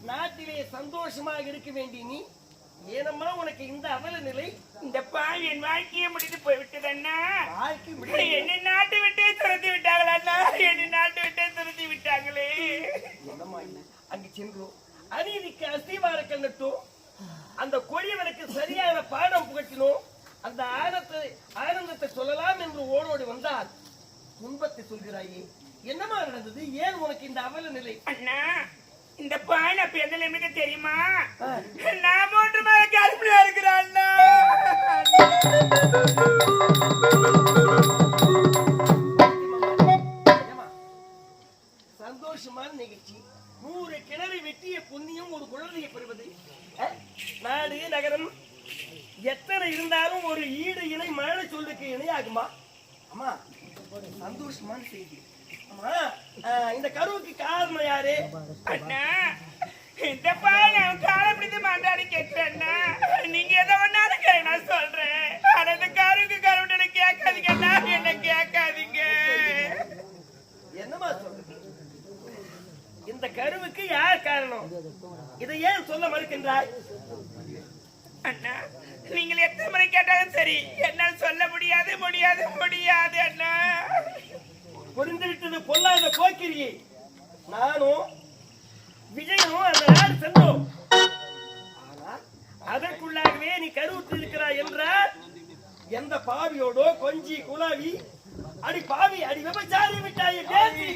நாட்டிலே சந்தோஷமாக இருக்க வேண்டி நீ ஏனம்மா உனக்கு இந்த அவல நிலை? இந்த பாவி என் வாழ்க்கையை முடித்து போய்விட்டது அண்ணா. வாழ்க்கை என்னை நாட்டு விட்டே துரத்தி விட்டாங்களா அண்ணா? என்னை நாட்டு விட்டே துரத்தி விட்டாங்களே. அங்கு சென்றோம், அநீதிக்கு அஸ்திவாரங்கள் நட்டோம், அந்த கொடியவனுக்கு சரியான பாடம் புகட்டினோம். அந்த ஆனந்தத்தை சொல்லலாம் என்று ஓடோடி வந்தால் துன்பத்தை சொல்கிறாயே, என்னமா நடந்தது? ஏன் உனக்கு இந்த அவல நிலை? அண்ணா, இந்த பாய் அப்ப எந்த நிலைமைக்கு தெரியுமா? நான் மூன்று மேல கருப்பியா இருக்கிறேன் அண்ணா. சந்தோஷமான நிகழ்ச்சி. 100 கிணறு வெட்டிய புண்ணியம் ஒரு குழந்தையை பெறுவது. நாடு நகரம் எத்தனை இருந்தாலும் ஒரு ஈடு இணை மழை சொல்லுக்கு இணையாகுமா? அம்மா, சந்தோஷமான செய்தி. அம்மா, இந்த கருவுக்கு காரணம் யாரு? அண்ணா, இந்த பாய் நான் காலை பிடித்து மாட்டாடி கேட்கிறேன். நீங்க எதை ஒன்னாலும் நான் சொல்றேன். ஆனா இந்த கருக்கு கருவுன்னு கேட்காதீங்க அண்ணா, என்ன கேட்காதீங்க. என்னமா சொல்றது? இந்த கருவுக்கு யார் காரணம்? இதை ஏன் சொல்ல மறுக்கின்றாய்? அண்ணா, நீங்கள் எத்தனை முறை கேட்டாலும் சரி, என்னால் சொல்ல முடியாது முடியாது முடியாது அண்ணா. புரிந்துவிட்டது பொல்லாத போக்கிரியை. நானும் விஜயனும் அந்த நாடு சென்றோம். ஆனால் அதற்குள்ளாகவே நீ கருவுற்று இருக்கிறாய் என்றால் எந்த பாவியோடோ கொஞ்சி குலாவி அடி பாவி அடி விபச்சாரி விட்டாய் பேசி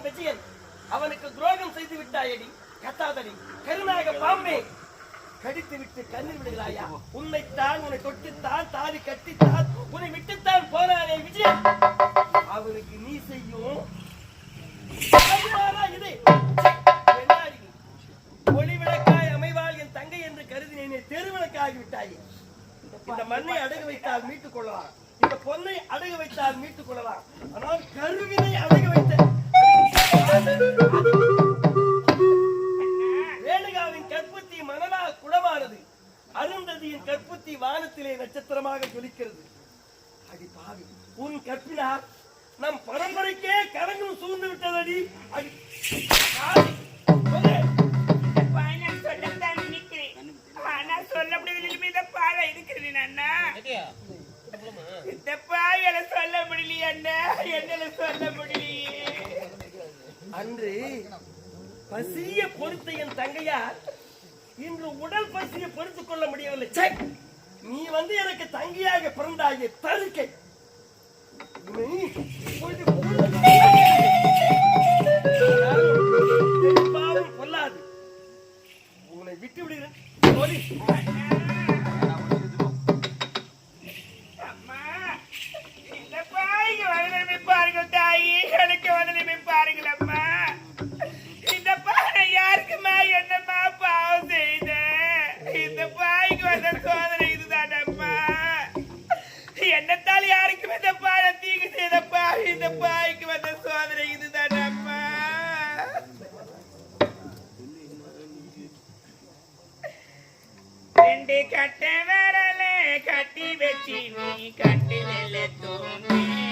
விஜயன் அவனுக்கு துரோகம் செய்து விட்டாயடி. கத்தாதடி கருணாக பாம்பே, கடித்து விட்டு கண்ணீர் விடுகிறாயா? உன்னைத்தான், உன்னை தொட்டுத்தான், தாலி கட்டித்தான், உன்னை விட்டுத்தான் போனானே விஜயன். அவனுக்கு நீ செய்யும் இது என்னாடி? ஒளிவிளக்காய் அமைவாள் என் தங்கை என்று கருதினேனே, தெருவிளக்காகி விட்டாயே. இந்த மண்ணை அடகு வைத்தால் மீட்டுக் கொள்ளலாம், இந்த பொன்னை அடகு வைத்தால் மீட்டுக் கொள்ளலாம், ஆனால் கருவினை அடகு வைத்த ரேணுகாவின் கற்புத்தி மணலால் குளமானது, அருந்ததியின் கற்புத்தி வானத்திலே நட்சத்திரமாக ஜொலிக்கிறது. அடி பாவி, உன் கற்பினால் நம் பரம்பரைக்கே கரங்கும் சூழ்ந்து விட்டதடி. அடி பாவி, சொல்லு. நான் சொல்லத்தான் நினைக்கிறேன், ஆனா சொல்ல முடியாத நிலைமையில பாழ இருக்கிறேன் அண்ணா. இந்த பாயல சொல்ல முடியலையே அண்ணா, என்னால சொல்ல முடியலையே. அன்று பசிய பொறுத்த என் தங்கையார் இன்று உடல் பசியை பொறுத்துக் கொள்ள முடியவில்லை. சை, நீ வந்து எனக்கு தங்கையாக பிறந்தாயே தருக்கை. கொல்லாது, உன்னை விட்டு விடுகிறேன். அம்மா, இந்த பாய்க்கு வந்து பாருங்க தாயி, எனக்கு வந்து பாருங்கள் அம்மா. இந்த பானை யாருக்குமா என்னம்மா பாவம் செய்த? இந்த பாய்க்கு வந்த சோதனை இதுதானம்மா. என்னத்தால் யாருக்கும் இந்த பானை தீங்கு செய்தப்பா, இந்த பாய்க்கு வந்த சோதனை இதுதானம்மா. ரெண்டு கட்ட விரலே கட்டி வச்சு நீ கட்டு நெல்ல தூங்கி